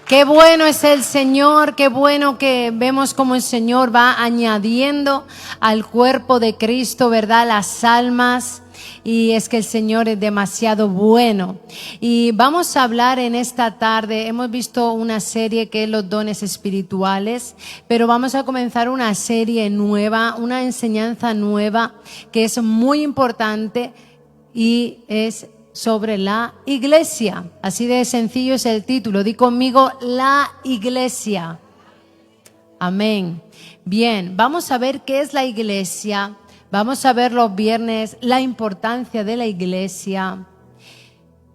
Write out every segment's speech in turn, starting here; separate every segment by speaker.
Speaker 1: Qué bueno es el Señor, qué bueno que vemos cómo el Señor va añadiendo al cuerpo de Cristo, ¿verdad?, las almas. Y es que el Señor es demasiado bueno. Y vamos a hablar en esta tarde, hemos visto una serie que es los dones espirituales, pero vamos a comenzar una serie nueva, una enseñanza nueva que es muy importante y es sobre la iglesia. Así de sencillo es el título. Di conmigo, la iglesia. Amén. Bien, vamos a ver qué es la iglesia. Vamos a ver los viernes la importancia de la iglesia,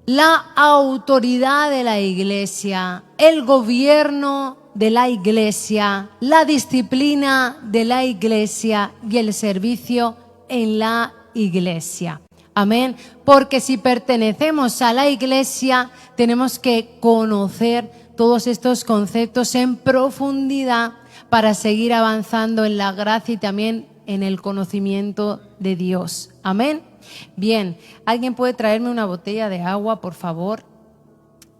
Speaker 1: la autoridad de la iglesia, el gobierno de la iglesia, la disciplina de la iglesia y el servicio en la iglesia. Amén. Porque si pertenecemos a la iglesia, tenemos que conocer todos estos conceptos en profundidad para seguir avanzando en la gracia y también en el conocimiento de Dios. Amén. Bien, ¿alguien puede traerme una botella de agua, por favor?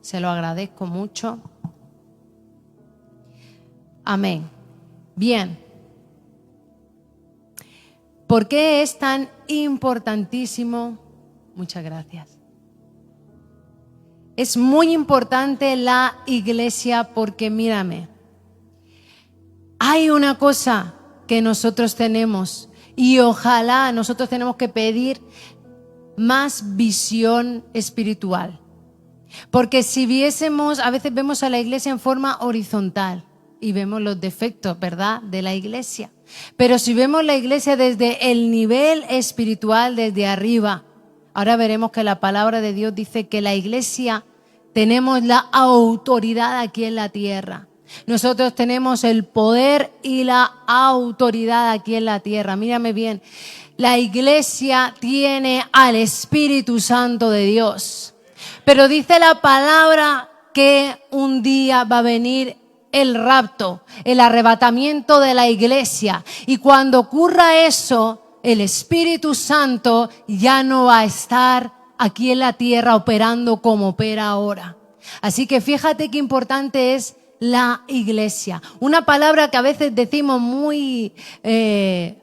Speaker 1: Se lo agradezco mucho. Amén. Bien. ¿Por qué es tan importantísimo? Muchas gracias. Es muy importante la iglesia porque, mírame, hay una cosa que nosotros tenemos y ojalá nosotros tenemos que pedir más visión espiritual. Porque si viésemos, a veces vemos a la iglesia en forma horizontal y vemos los defectos, ¿verdad?, de la iglesia. Pero si vemos la iglesia desde el nivel espiritual, desde arriba, ahora veremos que la palabra de Dios dice que la iglesia tenemos la autoridad aquí en la tierra. Nosotros tenemos el poder y la autoridad aquí en la tierra. Mírame bien, la iglesia tiene al Espíritu Santo de Dios. Pero dice la palabra que un día va a venir el rapto, el arrebatamiento de la iglesia. Y cuando ocurra eso, el Espíritu Santo ya no va a estar aquí en la tierra operando como opera ahora. Así que fíjate qué importante es la iglesia. Una palabra que a veces decimos muy,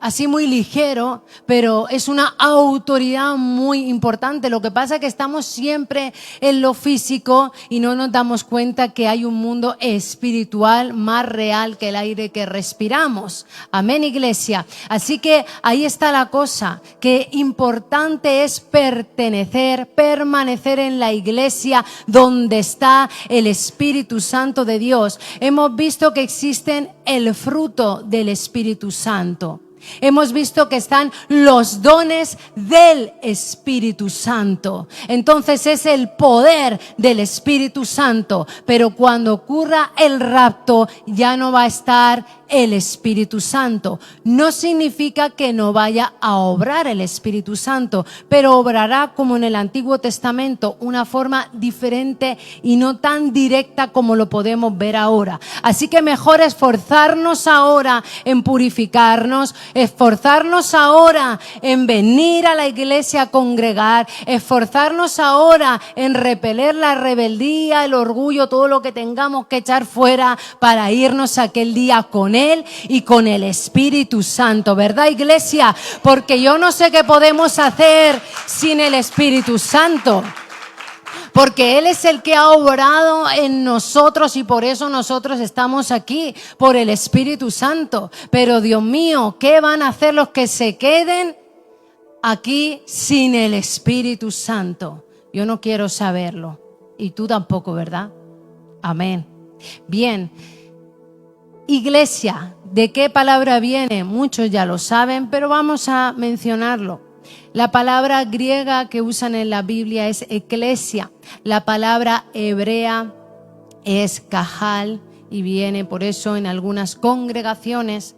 Speaker 1: así muy ligero, pero es una autoridad muy importante. Lo que pasa es que estamos siempre en lo físico y no nos damos cuenta que hay un mundo espiritual más real que el aire que respiramos. Amén, iglesia. Así que ahí está la cosa, que importante es permanecer en la iglesia donde está el Espíritu Santo de Dios. Hemos visto que existen el fruto del Espíritu Santo. Hemos visto que están los dones del Espíritu Santo. Entonces es el poder del Espíritu Santo. Pero cuando ocurra el rapto ya no va a estar el Espíritu Santo. No significa que no vaya a obrar el Espíritu Santo, pero obrará como en el Antiguo Testamento, una forma diferente y no tan directa como lo podemos ver ahora. Así que mejor esforzarnos ahora en purificarnos, esforzarnos ahora en venir a la iglesia a congregar, esforzarnos ahora en repeler la rebeldía, el orgullo, todo lo que tengamos que echar fuera para irnos aquel día con Él y con el Espíritu Santo, ¿verdad, iglesia? Porque yo no sé qué podemos hacer sin el Espíritu Santo. Porque Él es el que ha obrado en nosotros y por eso nosotros estamos aquí, por el Espíritu Santo. Pero Dios mío, ¿qué van a hacer los que se queden aquí sin el Espíritu Santo? Yo no quiero saberlo. Y tú tampoco, ¿verdad? Amén. Bien. Iglesia, ¿de qué palabra viene? Muchos ya lo saben, pero vamos a mencionarlo. La palabra griega que usan en la Biblia es eclesia. La palabra hebrea es kahal y viene por eso en algunas congregaciones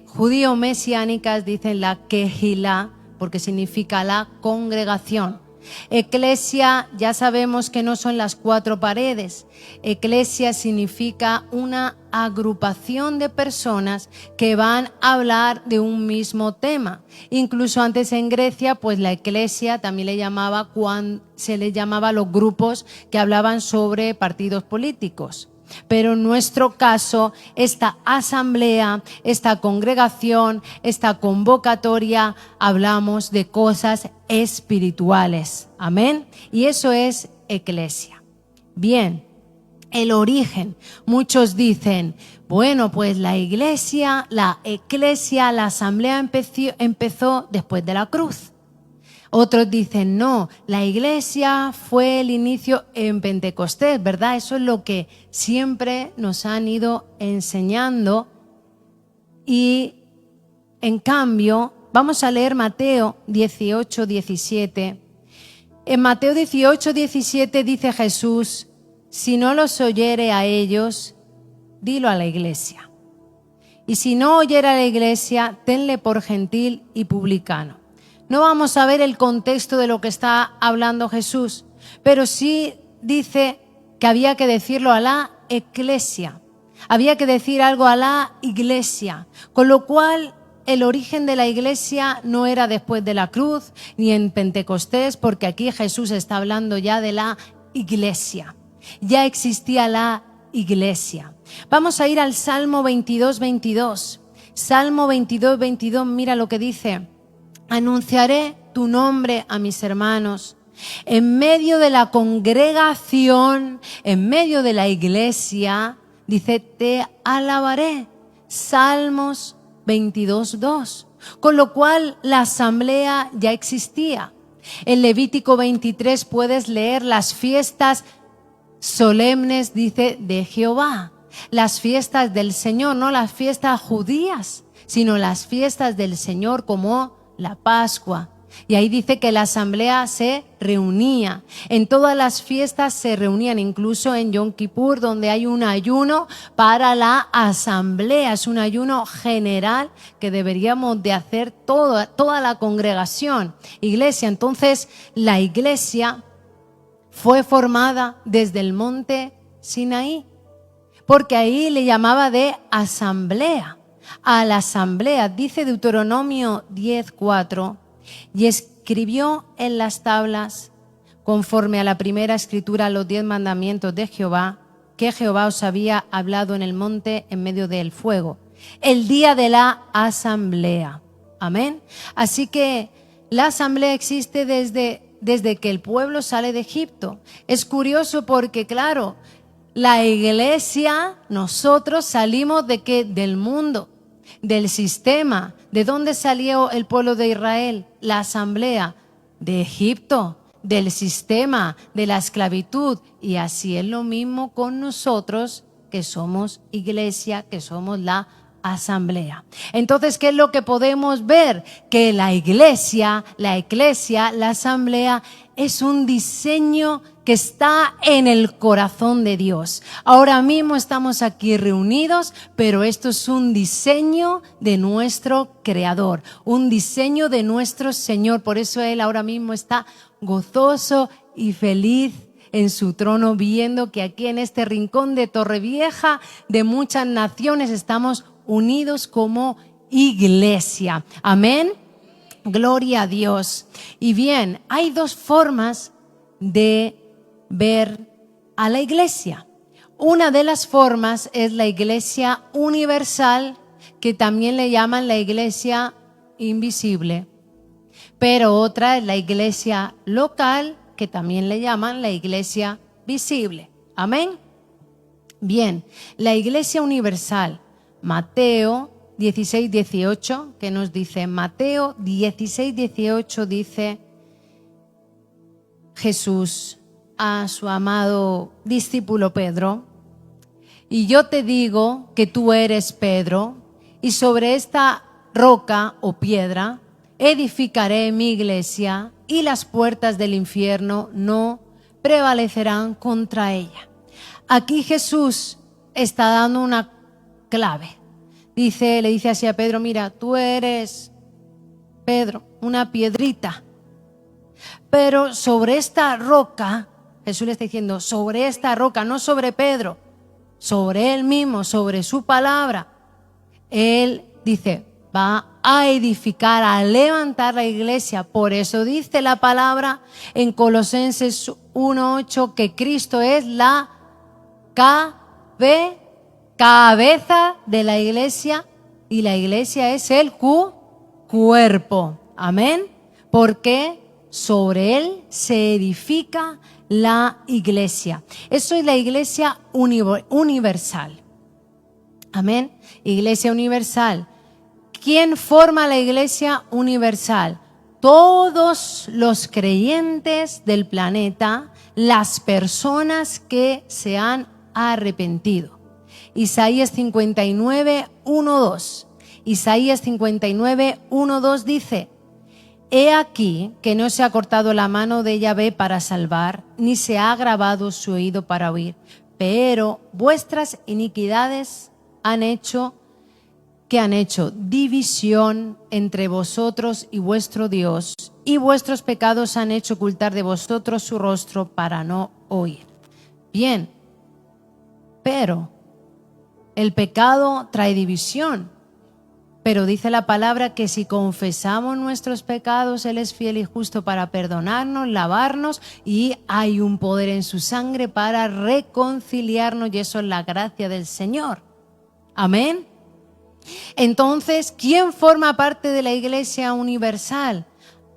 Speaker 1: judío-mesiánicas dicen la kehilá porque significa la congregación. Eclesia, ya sabemos que no son las cuatro paredes. Eclesia significa una agrupación de personas que van a hablar de un mismo tema. Incluso antes en Grecia, pues la eclesia también se le llamaba a los grupos que hablaban sobre partidos políticos. Pero en nuestro caso, esta asamblea, esta congregación, esta convocatoria, hablamos de cosas espirituales. Amén. Y eso es eclesia. Bien, el origen. Muchos dicen, bueno, pues la eclesia, la asamblea empezó después de la cruz. Otros dicen, no, la iglesia fue el inicio en Pentecostés, ¿verdad? Eso es lo que siempre nos han ido enseñando. Y en cambio, vamos a leer Mateo 18, 17. En Mateo 18, 17 dice Jesús, si no los oyere a ellos, dilo a la iglesia. Y si no oyere a la iglesia, tenle por gentil y publicano. No vamos a ver el contexto de lo que está hablando Jesús, pero sí dice que había que decirlo a la eclesia. Había que decir algo a la iglesia, con lo cual el origen de la iglesia no era después de la cruz ni en Pentecostés, porque aquí Jesús está hablando ya de la iglesia. Ya existía la iglesia. Vamos a ir al Salmo 22, 22. Salmo 22, 22, mira lo que dice. Anunciaré tu nombre a mis hermanos. En medio de la congregación, en medio de la iglesia, dice, te alabaré. Salmos 22, 2. Con lo cual la asamblea ya existía. En Levítico 23 puedes leer las fiestas solemnes, dice, de Jehová. Las fiestas del Señor, no las fiestas judías, sino las fiestas del Señor como la Pascua. Y ahí dice que la asamblea se reunía. En todas las fiestas se reunían, incluso en Yom Kippur, donde hay un ayuno para la asamblea. Es un ayuno general que deberíamos de hacer toda la congregación. Iglesia, entonces la iglesia fue formada desde el monte Sinaí, porque ahí le llamaba de asamblea. A la asamblea, dice Deuteronomio 10:4, y escribió en las tablas, conforme a la primera escritura, los 10 mandamientos de Jehová, que Jehová os había hablado en el monte en medio del fuego, el día de la asamblea. Amén. Así que la asamblea existe desde que el pueblo sale de Egipto. Es curioso porque, claro, la iglesia, nosotros salimos ¿de qué? Del mundo, del sistema. ¿De dónde salió el pueblo de Israel? La asamblea de Egipto, del sistema, de la esclavitud. Y así es lo mismo con nosotros, que somos iglesia, que somos la asamblea. Entonces, ¿qué es lo que podemos ver? Que la iglesia, la asamblea, es un diseño que está en el corazón de Dios. Ahora mismo estamos aquí reunidos, pero esto es un diseño de nuestro Creador, un diseño de nuestro Señor. Por eso Él ahora mismo está gozoso y feliz en su trono, viendo que aquí en este rincón de Torrevieja, de muchas naciones, estamos unidos como iglesia. Amén. Gloria a Dios. Y bien, hay dos formas de ver a la iglesia. Una de las formas es la iglesia universal, que también le llaman la iglesia invisible. Pero otra es la iglesia local, que también le llaman la iglesia visible. Amén. Bien, la iglesia universal, Mateo 16, 18, que nos dice, Mateo 16, 18 dice Jesús a su amado discípulo Pedro, y yo te digo que tú eres Pedro, y sobre esta roca o piedra edificaré mi iglesia, y las puertas del infierno no prevalecerán contra ella. Aquí Jesús está dando una clave. Le dice así a Pedro, mira, tú eres, Pedro, una piedrita, pero sobre esta roca, Jesús le está diciendo, sobre esta roca, no sobre Pedro, sobre Él mismo, sobre su palabra, Él dice, va a edificar, a levantar la iglesia. Por eso dice la palabra en Colosenses 1:8 que Cristo es la cabeza. cabeza de la iglesia, y la iglesia es el cuerpo. Amén. Porque sobre él se edifica la iglesia. Eso es la iglesia universal. Amén. Iglesia universal. ¿Quién forma la iglesia universal? Todos los creyentes del planeta, las personas que se han arrepentido. Isaías 59, 1, 2. Isaías 59, 1, 2 dice: He aquí que no se ha cortado la mano de Yahvé para salvar, ni se ha agravado su oído para oír, pero vuestras iniquidades han hecho división entre vosotros y vuestro Dios, y vuestros pecados han hecho ocultar de vosotros su rostro para no oír. Bien, pero el pecado trae división. Pero dice la palabra que si confesamos nuestros pecados, Él es fiel y justo para perdonarnos, lavarnos, y hay un poder en su sangre para reconciliarnos, y eso es la gracia del Señor. Amén. Entonces, ¿quién forma parte de la iglesia universal?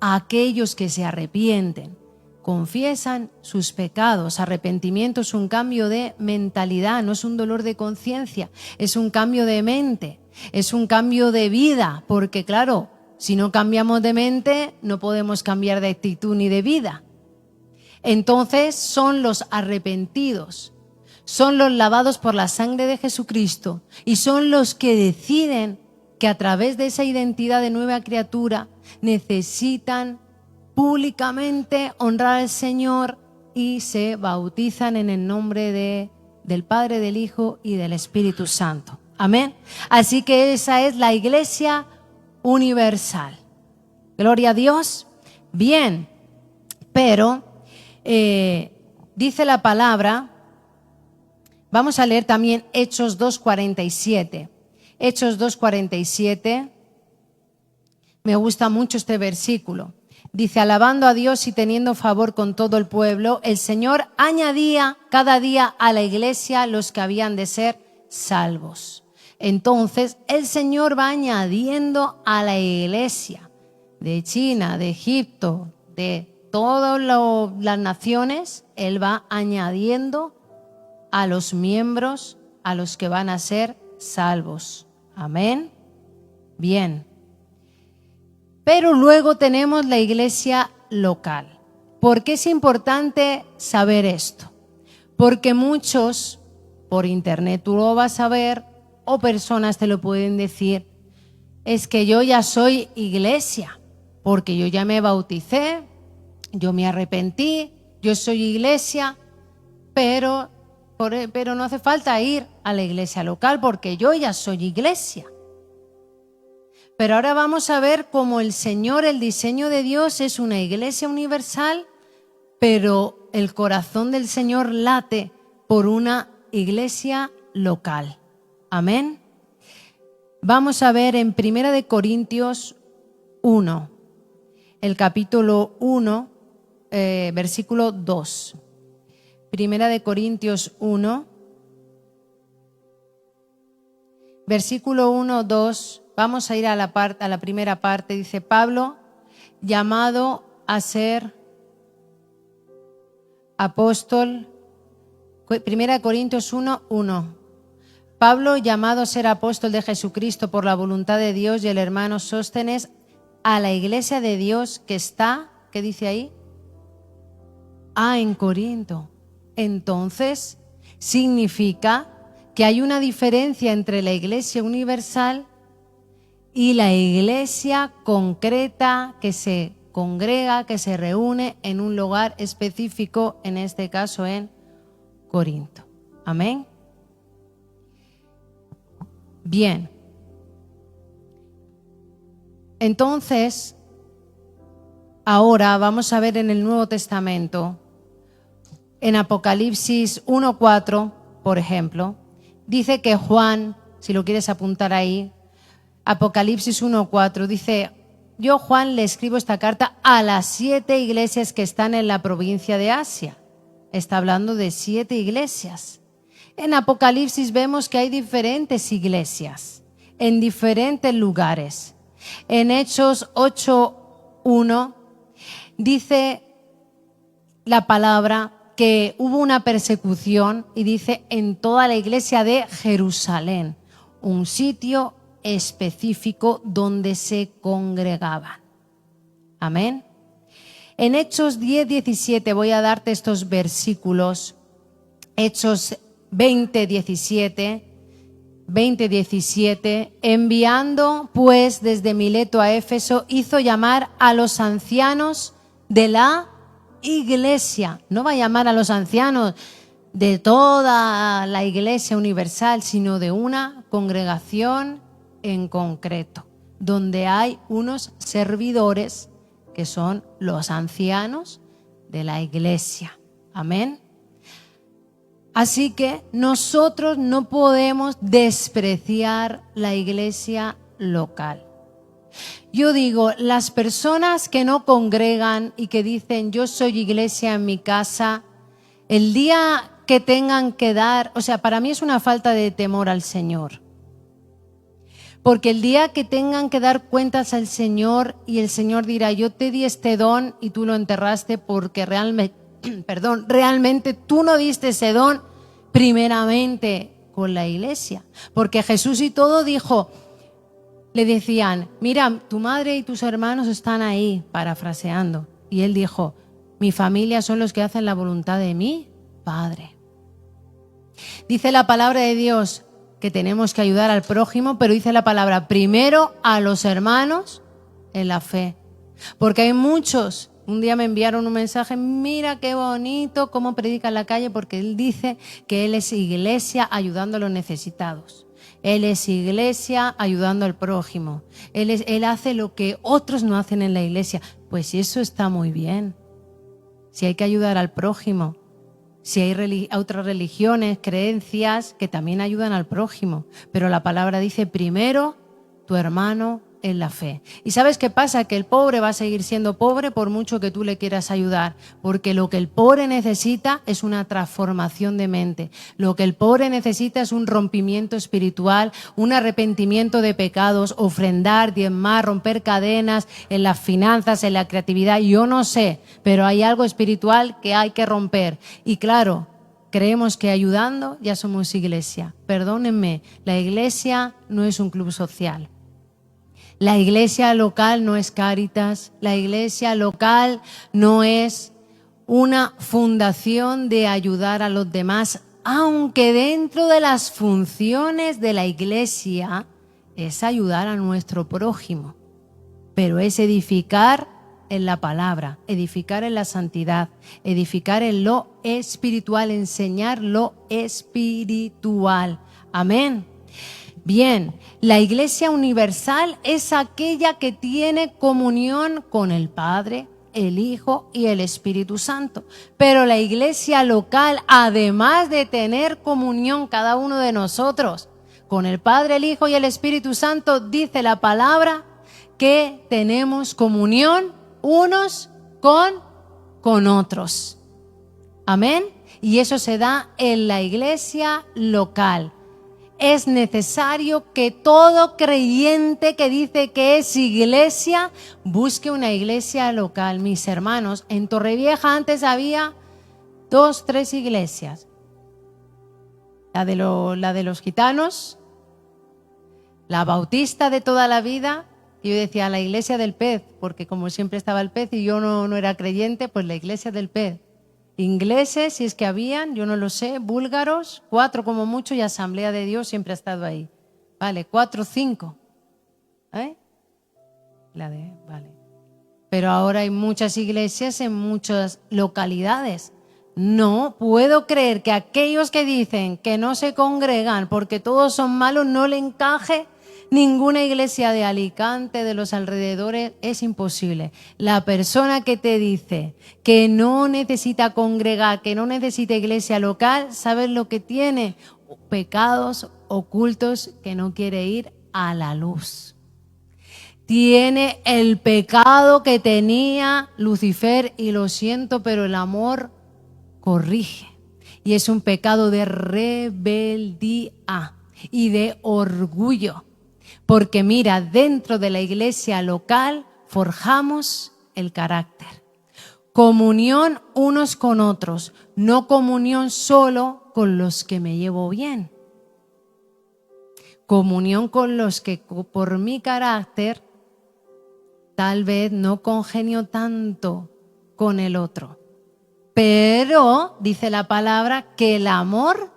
Speaker 1: Aquellos que se arrepienten, confiesan sus pecados. Arrepentimiento es un cambio de mentalidad, no es un dolor de conciencia, es un cambio de mente. Es un cambio de vida, porque claro, si no cambiamos de mente, no podemos cambiar de actitud ni de vida. Entonces son los arrepentidos, son los lavados por la sangre de Jesucristo, y son los que deciden que a través de esa identidad de nueva criatura necesitan públicamente honrar al Señor y se bautizan en el nombre del Padre, del Hijo y del Espíritu Santo. Amén. Así que esa es la iglesia universal. Gloria a Dios. Bien, pero dice la palabra, vamos a leer también Hechos 2:47. Hechos 2:47. Me gusta mucho este versículo. Dice: alabando a Dios y teniendo favor con todo el pueblo, el Señor añadía cada día a la iglesia los que habían de ser salvos. Entonces el Señor va añadiendo a la iglesia de China, de Egipto, de todas las naciones. Él va añadiendo a los miembros, a los que van a ser salvos. Amén. Bien. Pero luego tenemos la iglesia local. ¿Por qué es importante saber esto? Porque muchos, por internet tú lo vas a ver, o personas te lo pueden decir: es que yo ya soy iglesia, porque yo ya me bauticé, yo me arrepentí, yo soy iglesia, pero no hace falta ir a la iglesia local porque yo ya soy iglesia. Pero ahora vamos a ver cómo el Señor, el diseño de Dios es una iglesia universal, pero el corazón del Señor late por una iglesia local. Amén. Vamos a ver en 1 Corintios 1, el capítulo 1, versículo 2. 1 Corintios 1, versículo 1, 2. Vamos a ir a la primera parte. Dice: Pablo, llamado a ser apóstol. 1 Corintios 1, 1. Pablo, llamado a ser apóstol de Jesucristo por la voluntad de Dios, y el hermano Sóstenes, a la iglesia de Dios que está, ¿qué dice ahí? En Corinto. Entonces, significa que hay una diferencia entre la iglesia universal y la iglesia concreta que se congrega, que se reúne en un lugar específico, en este caso en Corinto. Amén. Bien. Entonces, ahora vamos a ver en el Nuevo Testamento, en Apocalipsis 1:4, por ejemplo, dice que Juan, si lo quieres apuntar ahí, Apocalipsis 1:4 dice: yo, Juan, le escribo esta carta a las 7 iglesias que están en la provincia de Asia. Está hablando de 7 iglesias. En Apocalipsis vemos que hay diferentes iglesias en diferentes lugares. En Hechos 8:1 dice la palabra que hubo una persecución y dice en toda la iglesia de Jerusalén, un sitio específico donde se congregaban. Amén. En Hechos 10:17 voy a darte estos versículos. Hechos 20:17, enviando pues desde Mileto a Éfeso, hizo llamar a los ancianos de la iglesia. No va a llamar a los ancianos de toda la iglesia universal, sino de una congregación en concreto, donde hay unos servidores que son los ancianos de la iglesia. Amén. Así que nosotros no podemos despreciar la iglesia local. Yo digo, las personas que no congregan y que dicen yo soy iglesia en mi casa, el día que tengan que dar, o sea, para mí es una falta de temor al Señor. Porque el día que tengan que dar cuentas al Señor y el Señor dirá, yo te di este don y tú lo enterraste porque realmente tú no diste ese don primeramente con la iglesia. Porque Jesús y todo dijo, le decían, mira, tu madre y tus hermanos están ahí, parafraseando. Y él dijo, mi familia son los que hacen la voluntad de mi Padre. Dice la palabra de Dios que tenemos que ayudar al prójimo, pero dice la palabra primero a los hermanos en la fe. Porque hay muchos, un día me enviaron un mensaje, mira qué bonito cómo predica en la calle, porque él dice que él es iglesia ayudando a los necesitados. Él es iglesia ayudando al prójimo. Él hace lo que otros no hacen en la iglesia. Pues eso está muy bien. Si hay que ayudar al prójimo. Si hay otras religiones, creencias que también ayudan al prójimo. Pero la palabra dice primero tu hermano en la fe. ¿Y sabes qué pasa? Que el pobre va a seguir siendo pobre por mucho que tú le quieras ayudar. Porque lo que el pobre necesita es una transformación de mente. Lo que el pobre necesita es un rompimiento espiritual, un arrepentimiento de pecados, ofrendar, diezmar, romper cadenas en las finanzas, en la creatividad. Yo no sé, pero hay algo espiritual que hay que romper. Y claro, creemos que ayudando ya somos iglesia. Perdónenme, la iglesia no es un club social. La iglesia local no es Cáritas, la iglesia local no es una fundación de ayudar a los demás, aunque dentro de las funciones de la iglesia es ayudar a nuestro prójimo, pero es edificar en la palabra, edificar en la santidad, edificar en lo espiritual, enseñar lo espiritual. Amén. Bien, la iglesia universal es aquella que tiene comunión con el Padre, el Hijo y el Espíritu Santo. Pero la iglesia local, además de tener comunión cada uno de nosotros con el Padre, el Hijo y el Espíritu Santo, dice la palabra que tenemos comunión unos con otros. Amén. Y eso se da en la iglesia local. Es necesario que todo creyente que dice que es iglesia busque una iglesia local. Mis hermanos, en Torrevieja antes había 2, 3 iglesias. La de los gitanos, la bautista de toda la vida. Yo decía la iglesia del pez, porque como siempre estaba el pez y yo no era creyente, pues la iglesia del pez. Ingleses, si es que habían, yo no lo sé, búlgaros, 4 como mucho, y Asamblea de Dios siempre ha estado ahí. Vale, 4 o 5. Vale. Pero ahora hay muchas iglesias en muchas localidades. No puedo creer que aquellos que dicen que no se congregan porque todos son malos no le encaje ninguna iglesia de Alicante, de los alrededores. Es imposible. La persona que te dice que no necesita congregar, que no necesita iglesia local, ¿sabes lo que tiene? Pecados ocultos que no quiere ir a la luz. Tiene el pecado que tenía Lucifer y lo siento, pero el amor corrige. Y es un pecado de rebeldía y de orgullo. Porque mira, dentro de la iglesia local forjamos el carácter. Comunión unos con otros, no comunión solo con los que me llevo bien. Comunión con los que por mi carácter tal vez no congenio tanto con el otro. Pero dice la palabra que el amor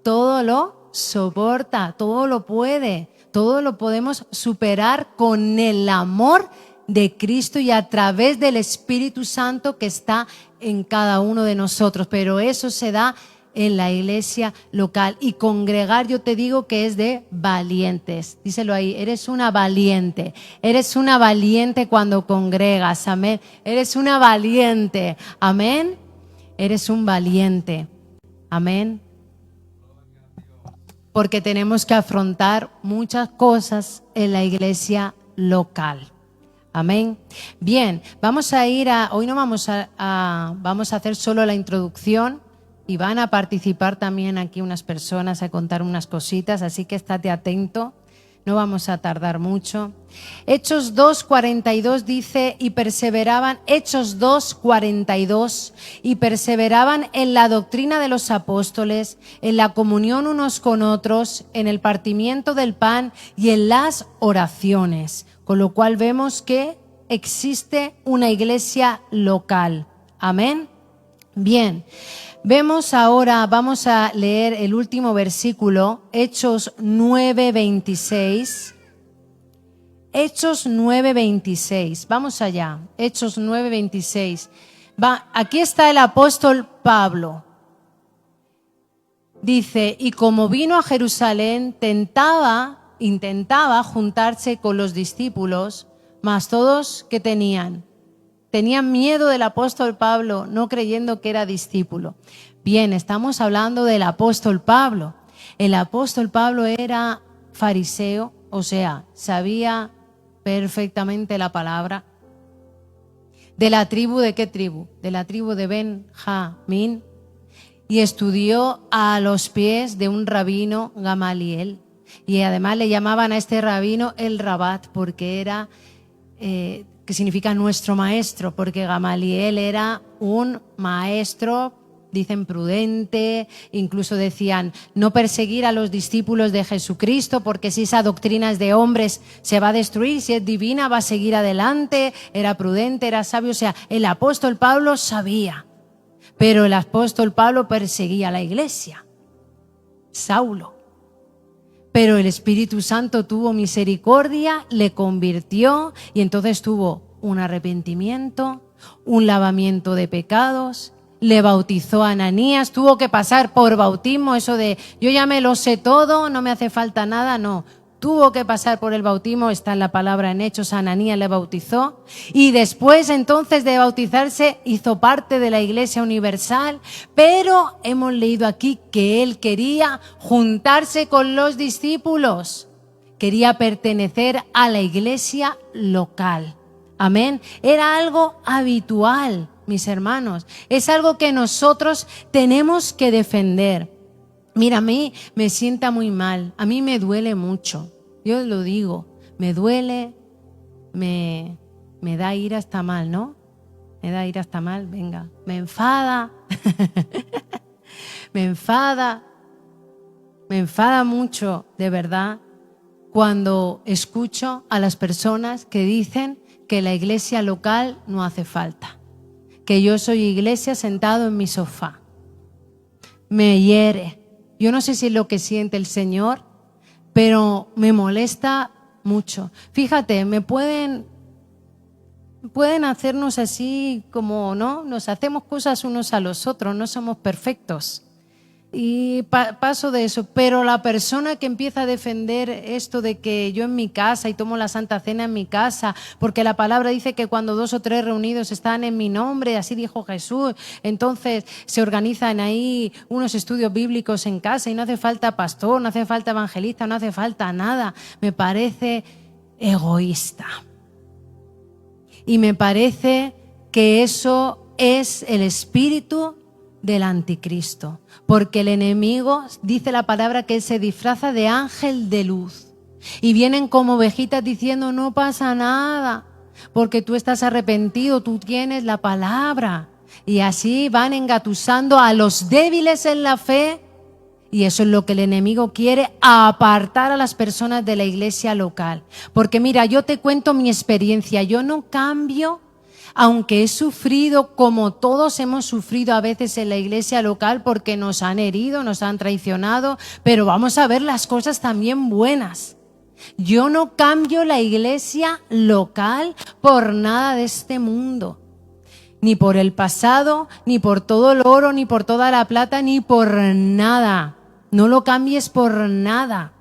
Speaker 1: todo lo soporta, todo lo puede, todo lo podemos superar con el amor de Cristo y a través del Espíritu Santo que está en cada uno de nosotros. Pero eso se da en la iglesia local. Y congregar, yo te digo que es de valientes. Díselo ahí, eres una valiente. Eres una valiente cuando congregas, amén. Eres una valiente, amén. Eres un valiente, amén. Porque tenemos que afrontar muchas cosas en la iglesia local. Amén. Bien, vamos a ir hoy no vamos vamos a hacer solo la introducción y van a participar también aquí unas personas a contar unas cositas, así que estate atento, no vamos a tardar mucho. Hechos 2:42 dice, y perseveraban, Hechos 2:42, y perseveraban en la doctrina de los apóstoles, en la comunión unos con otros, en el partimiento del pan y en las oraciones. Con lo cual vemos que existe una iglesia local. Amén. Bien, vemos ahora, vamos a leer el último versículo, Hechos 9:26. Hechos 9:26. Vamos allá, Hechos 9:26. Aquí está el apóstol Pablo. Dice, y como vino a Jerusalén, intentaba juntarse con los discípulos, mas todos que tenían miedo del apóstol Pablo, no creyendo que era discípulo. Bien, estamos hablando del apóstol Pablo. El apóstol Pablo era fariseo, o sea, sabía perfectamente la palabra. ¿De la tribu de qué tribu? De la tribu de Benjamín. Y estudió a los pies de un rabino, Gamaliel. Y además le llamaban a este rabino el Rabat, porque era, que significa nuestro maestro, porque Gamaliel era un maestro, dicen prudente, incluso decían no perseguir a los discípulos de Jesucristo, porque si esa doctrina es de hombres se va a destruir, si es divina va a seguir adelante. Era prudente, era sabio, o sea, el apóstol Pablo sabía, pero el apóstol Pablo perseguía a la iglesia, Saulo. Pero el Espíritu Santo tuvo misericordia, le convirtió y entonces tuvo un arrepentimiento, un lavamiento de pecados, le bautizó a Ananías, tuvo que pasar por bautismo, eso de yo ya me lo sé todo, no me hace falta nada, no. Tuvo que pasar por el bautismo, está en la palabra en Hechos, Ananías le bautizó y después entonces de bautizarse hizo parte de la Iglesia Universal, pero hemos leído aquí que él quería juntarse con los discípulos, quería pertenecer a la iglesia local. Amén. Era algo habitual, mis hermanos, es algo que nosotros tenemos que defender. Mira, a mí me sienta muy mal, a mí me duele mucho, yo lo digo, me duele, me da ira hasta mal, ¿no? Me da ira hasta mal, venga, me enfada, me enfada mucho, de verdad, cuando escucho a las personas que dicen que la iglesia local no hace falta, que yo soy iglesia sentado en mi sofá. Me hiere. Yo no sé si es lo que siente el Señor, pero me molesta mucho. Fíjate, pueden hacernos así como, ¿no? Nos hacemos cosas unos a los otros, no somos perfectos. Y paso de eso, pero la persona que empieza a defender esto de que yo en mi casa y tomo la Santa Cena en mi casa, porque la palabra dice que cuando 2 o 3 reunidos están en mi nombre, así dijo Jesús, entonces se organizan ahí unos estudios bíblicos en casa y no hace falta pastor, no hace falta evangelista, no hace falta nada. Me parece egoísta. Y me parece que eso es el espíritu del anticristo, porque el enemigo, dice la palabra, que se disfraza de ángel de luz y vienen como ovejitas diciendo no pasa nada, porque tú estás arrepentido, tú tienes la palabra, y así van engatusando a los débiles en la fe. Y eso es lo que el enemigo quiere, apartar a las personas de la iglesia local. Porque mira, yo te cuento mi experiencia, yo no cambio, aunque he sufrido como todos hemos sufrido a veces en la iglesia local, porque nos han herido, nos han traicionado, pero vamos a ver las cosas también buenas. Yo no cambio la iglesia local por nada de este mundo. Ni por el pasado, ni por todo el oro, ni por toda la plata, ni por nada. No lo cambies por nada.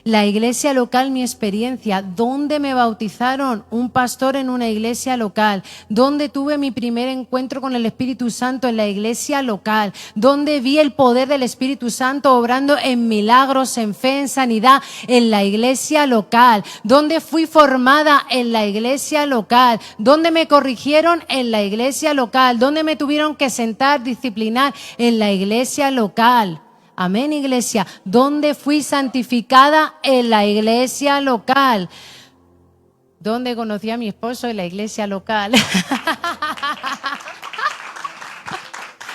Speaker 1: La iglesia local, mi experiencia, ¿dónde me bautizaron? Un pastor en una iglesia local. ¿Dónde tuve mi primer encuentro con el Espíritu Santo? En la iglesia local. ¿Dónde vi el poder del Espíritu Santo obrando en milagros, en fe, en sanidad? En la iglesia local. ¿Dónde fui formada? En la iglesia local. ¿Dónde me corrigieron? En la iglesia local. ¿Dónde me tuvieron que sentar, disciplinar? En la iglesia local. Amén, iglesia. ¿Dónde fui santificada? En la iglesia local. ¿Dónde conocí a mi esposo? En la iglesia local.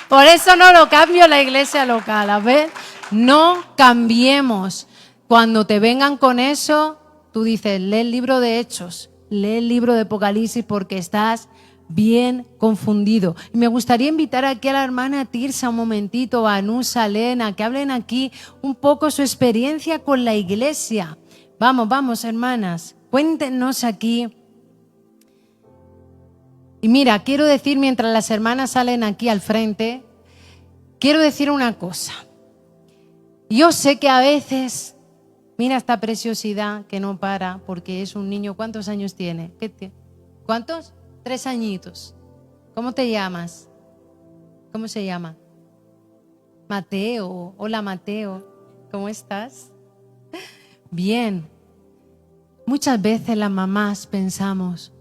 Speaker 1: Por eso no lo cambio, la iglesia local. A ver, no cambiemos. Cuando te vengan con eso, tú dices, lee el libro de Hechos, lee el libro de Apocalipsis, porque estás bien confundido. Y me gustaría invitar aquí a la hermana Tirsa un momentito, a Anusa, Elena, que hablen aquí un poco su experiencia con la iglesia. Vamos, hermanas, cuéntenos aquí. Y mira, quiero decir, mientras las hermanas salen aquí al frente, quiero decir una cosa. Yo sé que a veces, mira esta preciosidad que no para, porque es un niño. ¿Cuántos años tiene? ¿Cuántos? 3 añitos. ¿Cómo te llamas? ¿Cómo se llama? Mateo. Hola, Mateo. ¿Cómo estás? Bien. Muchas veces las mamás pensamos,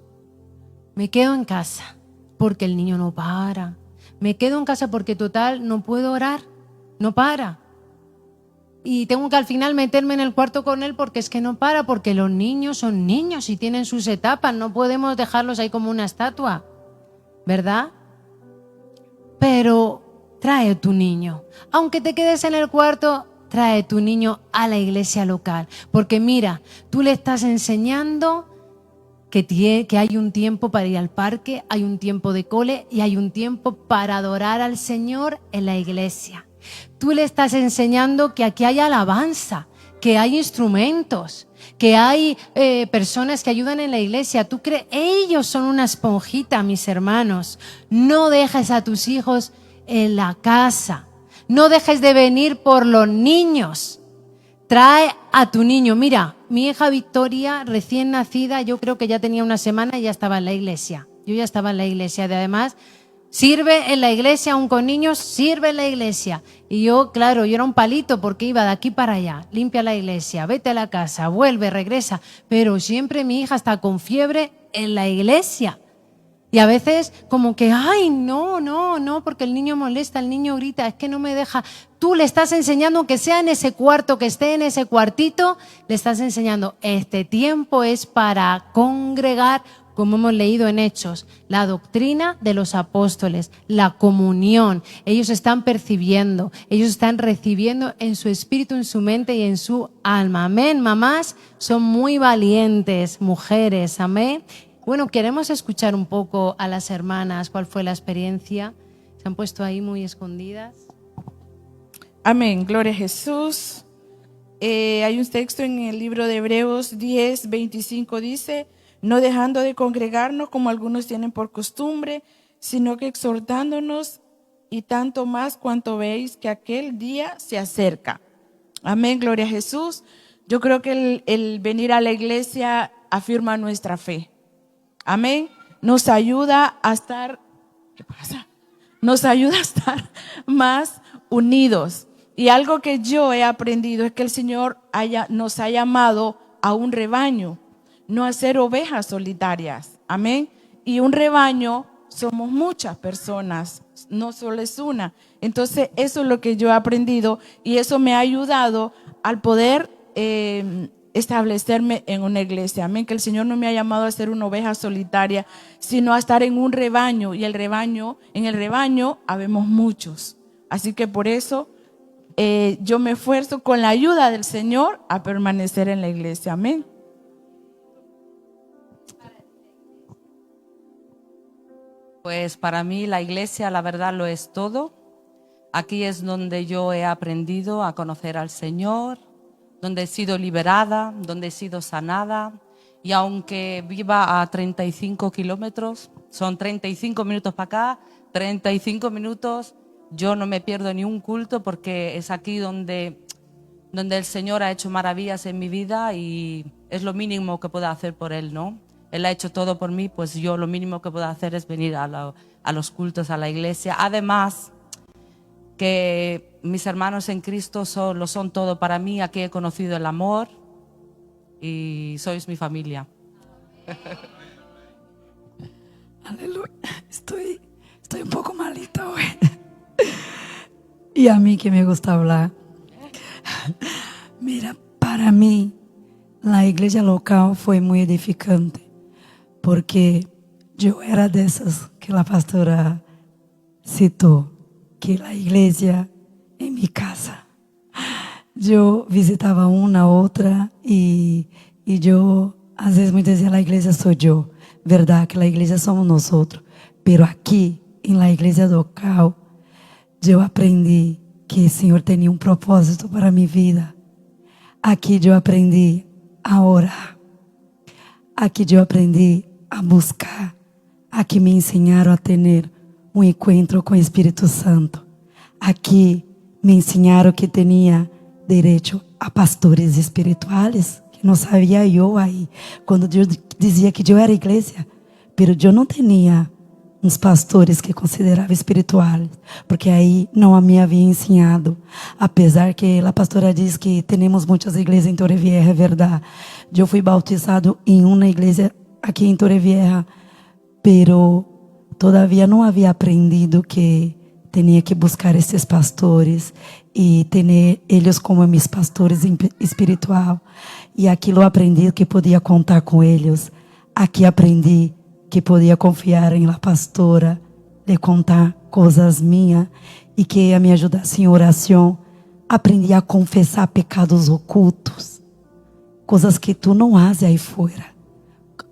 Speaker 1: me quedo en casa porque el niño no para. Me quedo en casa porque total no puedo orar. No para. Y tengo que al final meterme en el cuarto con él porque es que no para, porque los niños son niños y tienen sus etapas, no podemos dejarlos ahí como una estatua, ¿verdad? Pero trae tu niño, aunque te quedes en el cuarto, trae tu niño a la iglesia local, porque mira, tú le estás enseñando que hay un tiempo para ir al parque, hay un tiempo de cole y hay un tiempo para adorar al Señor en la iglesia. Tú le estás enseñando que aquí hay alabanza, que hay instrumentos, que hay personas que ayudan en la iglesia. ¿Tú crees? Ellos son una esponjita, mis hermanos. No dejes a tus hijos en la casa. No dejes de venir por los niños. Trae a tu niño. Mira, mi hija Victoria, recién nacida, yo creo que ya tenía una semana y ya estaba en la iglesia. Yo ya estaba en la iglesia. Además, sirve en la iglesia, aún con niños, sirve en la iglesia. Y yo, claro, yo era un palito porque iba de aquí para allá, limpia la iglesia, vete a la casa, vuelve, regresa. Pero siempre mi hija está con fiebre en la iglesia. Y a veces como que, ay, no, porque el niño molesta, el niño grita, es que no me deja. Tú le estás enseñando que sea en ese cuarto, que esté en ese cuartito, le estás enseñando, este tiempo es para congregar, como hemos leído en Hechos, la doctrina de los apóstoles, la comunión. Ellos están percibiendo, ellos están recibiendo en su espíritu, en su mente y en su alma. Amén, mamás, son muy valientes, mujeres, amén. Bueno, queremos escuchar un poco a las hermanas, cuál fue la experiencia. Se han puesto ahí muy escondidas.
Speaker 2: Amén, gloria a Jesús. Hay un texto en el libro de Hebreos 10:25, dice: no dejando de congregarnos como algunos tienen por costumbre, sino que exhortándonos, y tanto más cuanto veis que aquel día se acerca. Amén, gloria a Jesús. Yo creo que el venir a la iglesia afirma nuestra fe. Amén. Nos ayuda a estar, ¿qué pasa? Nos ayuda a estar más unidos. Y algo que yo he aprendido es que el Señor nos ha llamado a un rebaño, no a ser ovejas solitarias. Amén. Y un rebaño somos muchas personas, no solo es una. Entonces eso es lo que yo he aprendido y eso me ha ayudado al poder establecerme en una iglesia. Amén, que el Señor no me ha llamado a ser una oveja solitaria, sino a estar en un rebaño, y en el rebaño habemos muchos. Así que por eso yo me esfuerzo con la ayuda del Señor a permanecer en la iglesia. Amén.
Speaker 3: Pues para mí la iglesia, la verdad, lo es todo. Aquí es donde yo he aprendido a conocer al Señor, donde he sido liberada, donde he sido sanada. Y aunque viva a 35 kilómetros, son 35 minutos para acá, 35 minutos, yo no me pierdo ni un culto porque es aquí donde el Señor ha hecho maravillas en mi vida y es lo mínimo que puedo hacer por Él, ¿no? Él ha hecho todo por mí, pues yo lo mínimo que puedo hacer es venir a los cultos, a la iglesia. Además, que mis hermanos en Cristo lo son todo para mí. Aquí he conocido el amor y sois mi familia.
Speaker 4: Aleluya. Estoy un poco malita hoy. Y a mí que me gusta hablar. Mira, para mí la iglesia local fue muy edificante. Porque yo era de esas que la pastora citó, que la iglesia en mi casa. Yo visitaba una, otra y yo, a veces muchas decía, la iglesia soy yo. Verdad que la iglesia somos nosotros. Pero aquí, en la iglesia local, yo aprendí que el Señor tenía un propósito para mi vida. Aquí yo aprendí a orar. Aquí yo aprendí a buscar. Aquí me enseñaron a tener un encuentro con el Espíritu Santo. Aquí me enseñaron que tenía derecho a pastores espirituales, que no sabía yo ahí. Cuando Dios decía que yo era iglesia, pero yo no tenía uns pastores que considerava espirituais, porque aí não me havia ensinado. Apesar que a pastora diz que temos muitas igrejas em Torrevieja, é verdade. Eu fui bautizado em uma igreja aqui em Torrevieja, pero todavia não havia aprendido que tinha que buscar esses pastores e ter eles como meus pastores espiritual. E aquilo aprendi que podia contar com eles. Aqui aprendi que podia confiar em la pastora, de contar coisas minhas e que ia me ajudar em oração. Aprendi a confessar pecados ocultos, coisas que tu não fazes aí fora,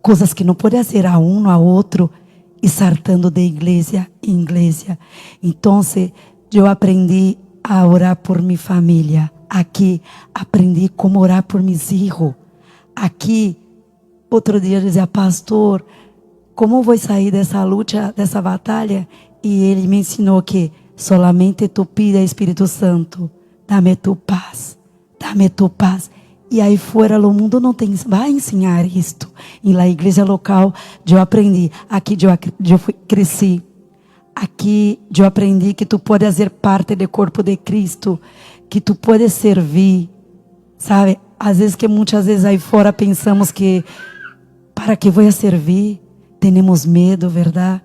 Speaker 4: coisas que não pode fazer a um, a outro, e saltando de igreja em igreja. Então, eu aprendi a orar por minha família. Aqui, aprendi como orar por meus filhos. Aqui, outro dia eu dizia, pastor, como vou sair dessa luta, dessa batalha? E ele me ensinou que solamente tu pide ao Espírito Santo, dá-me tu paz, dá-me tu paz. E aí fora o mundo não tem, vai ensinar isto. E na igreja local eu aprendi, aqui eu cresci. Aqui eu aprendi que tu podes ser parte do corpo de Cristo, que tu podes servir, sabe? Às vezes que muitas vezes aí fora pensamos que para que vou servir? Temos medo, verdade?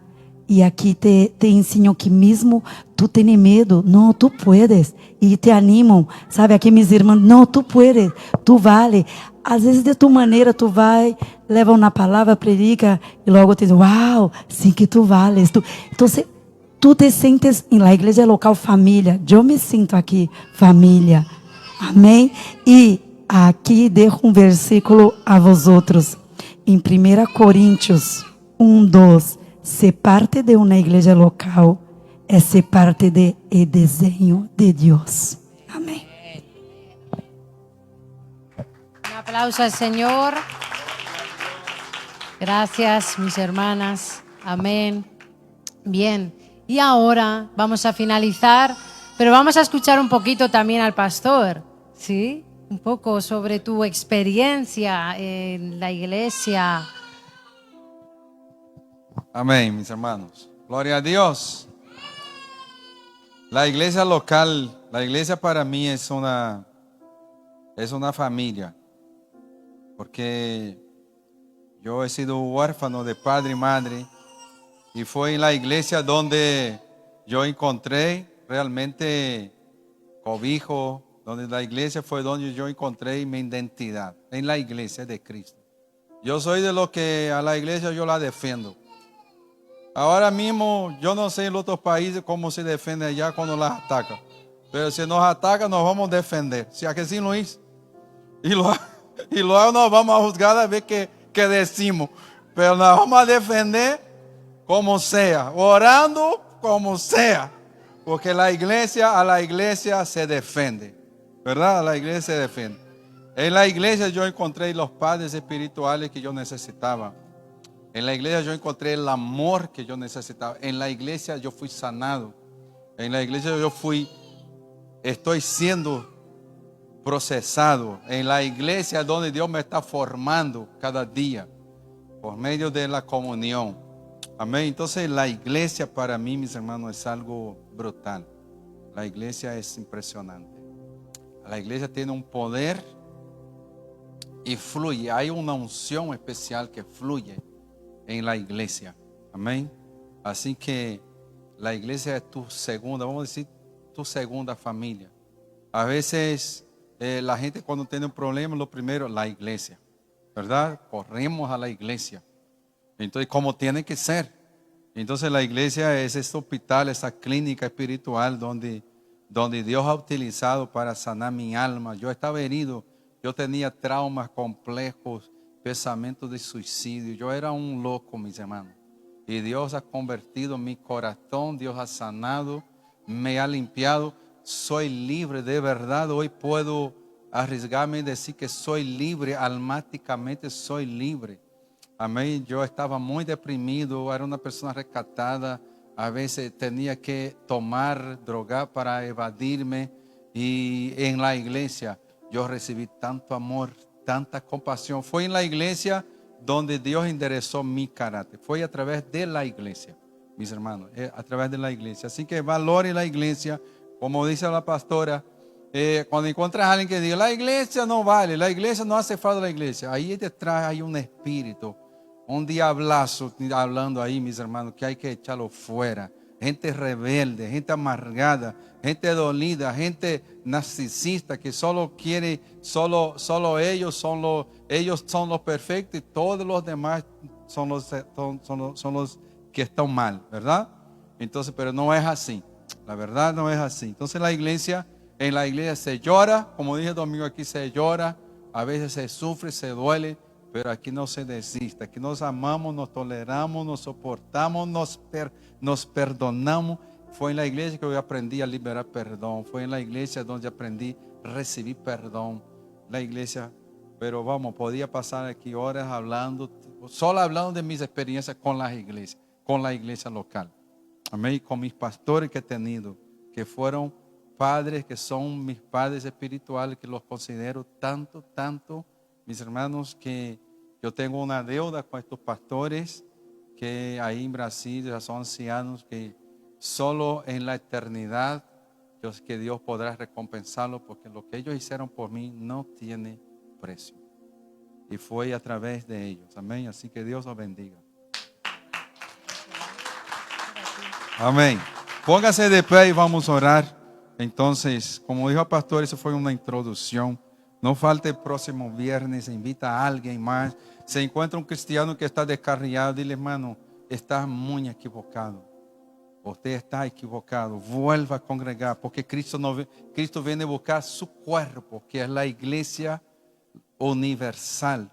Speaker 4: E aqui te ensinam que mesmo tu tens medo, não, tu puedes. E te animam, sabe? Aqui minhas irmãs, não, tu puedes, tu vale. Às vezes de tua maneira tu vai, leva uma palavra, predica e logo te diz, uau, sim que tu vales. Então, tu te sentes na igreja local família. Eu me sinto aqui família. Amém? E aqui deixo um versículo a vosotros. Em 1 Coríntios 1:2, ser parte de uma igreja local é ser parte de el desenho de Deus. Amém.
Speaker 1: Un aplauso al Señor. Gracias, mis hermanas. Amén. Bien, y ahora vamos a finalizar, pero vamos a escuchar un poquito también al pastor, ¿sí? Un poco sobre tu experiencia en la iglesia.
Speaker 5: Amén, mis hermanos. Gloria a Dios. La iglesia local, la iglesia para mí es una familia, porque yo he sido huérfano de padre y madre Y fue en la iglesia donde yo encontré realmente cobijo, donde la iglesia fue donde yo encontré mi identidad, en la iglesia de Cristo. Yo soy de los que a la iglesia yo la defiendo. Ahora mismo yo no sé en los otros países cómo se defiende allá cuando las atacan. Pero si nos atacan nos vamos a defender. ¿Sí que sí, Luis? Y luego nos vamos a juzgar a ver qué decimos. Pero nos vamos a defender como sea, orando como sea. Porque a la iglesia se defiende. ¿Verdad? A la iglesia se defiende. En la iglesia yo encontré los padres espirituales que yo necesitaba. En la iglesia yo encontré el amor que yo necesitaba. En la iglesia yo fui sanado. En la iglesia estoy siendo procesado. En la iglesia donde Dios me está formando cada día por medio de la comunión. Amén. Entonces la iglesia para mí, mis hermanos, es algo brutal. La iglesia es impresionante. La iglesia tiene un poder y fluye. Hay una unción especial que fluye en la iglesia. Amén. Así que la iglesia es tu segunda, vamos a decir, tu segunda familia. A veces la gente cuando tiene un problema, lo primero, la iglesia, ¿verdad? Corremos a la iglesia. Entonces, como tiene que ser. Entonces la iglesia es este hospital, esa clínica espiritual donde Dios ha utilizado para sanar mi alma. Yo estaba herido, yo tenía traumas complejos, pensamientos de suicidio. Yo era un loco, mis hermanos. Y Dios ha convertido mi corazón, Dios ha sanado, me ha limpiado. Soy libre de verdad. Hoy puedo arriesgarme y decir que soy libre, almáticamente soy libre. Amén. Yo estaba muy deprimido, era una persona recatada. A veces tenía que tomar droga para evadirme. Y en la iglesia yo recibí tanto amor, tanta compasión. Fue en la iglesia donde Dios enderezó mi carácter. Fue a través de la iglesia, mis hermanos, a través de la iglesia. Así que valore la iglesia, como dice la pastora. Cuando encuentras a alguien que diga, la iglesia no vale, la iglesia no hace falta la iglesia. Ahí detrás hay un espíritu, un diablazo hablando ahí, mis hermanos, que hay que echarlo fuera. Gente rebelde, gente amargada, gente dolida, gente narcisista que solo quiere, solo ellos son los perfectos y todos los demás son los que están mal, ¿verdad? Entonces, pero no es así. La verdad no es así. Entonces en la iglesia se llora, como dije el domingo, aquí se llora, a veces se sufre, se duele. Pero aquí no se desiste, aquí nos amamos, nos toleramos, nos soportamos, nos perdonamos. Fue en la iglesia que yo aprendí a liberar perdón. Fue en la iglesia donde aprendí a recibir perdón. La iglesia, pero vamos, podía pasar aquí horas hablando, solo hablando de mis experiencias con la iglesia local. Amén, con mis pastores que he tenido, que fueron padres, que son mis padres espirituales, que los considero tanto. Mis hermanos, que yo tengo una deuda con estos pastores que ahí en Brasil ya son ancianos que solo en la eternidad que Dios podrá recompensarlos, porque lo que ellos hicieron por mí no tiene precio. Y fue a través de ellos. Amén. Así que Dios los bendiga. Amén. Póngase de pie y vamos a orar. Entonces, como dijo el pastor, eso fue una introducción. No falte el próximo viernes, invita a alguien más. Se encuentra un cristiano que está descarriado, dile, hermano, estás muy equivocado. Usted está equivocado. Vuelva a congregar, porque Cristo viene a buscar su cuerpo, que es la iglesia universal.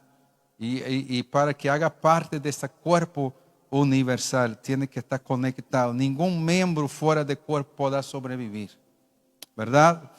Speaker 5: Y para que haga parte de ese cuerpo universal, tiene que estar conectado. Ningún miembro fuera del cuerpo podrá sobrevivir. ¿Verdad?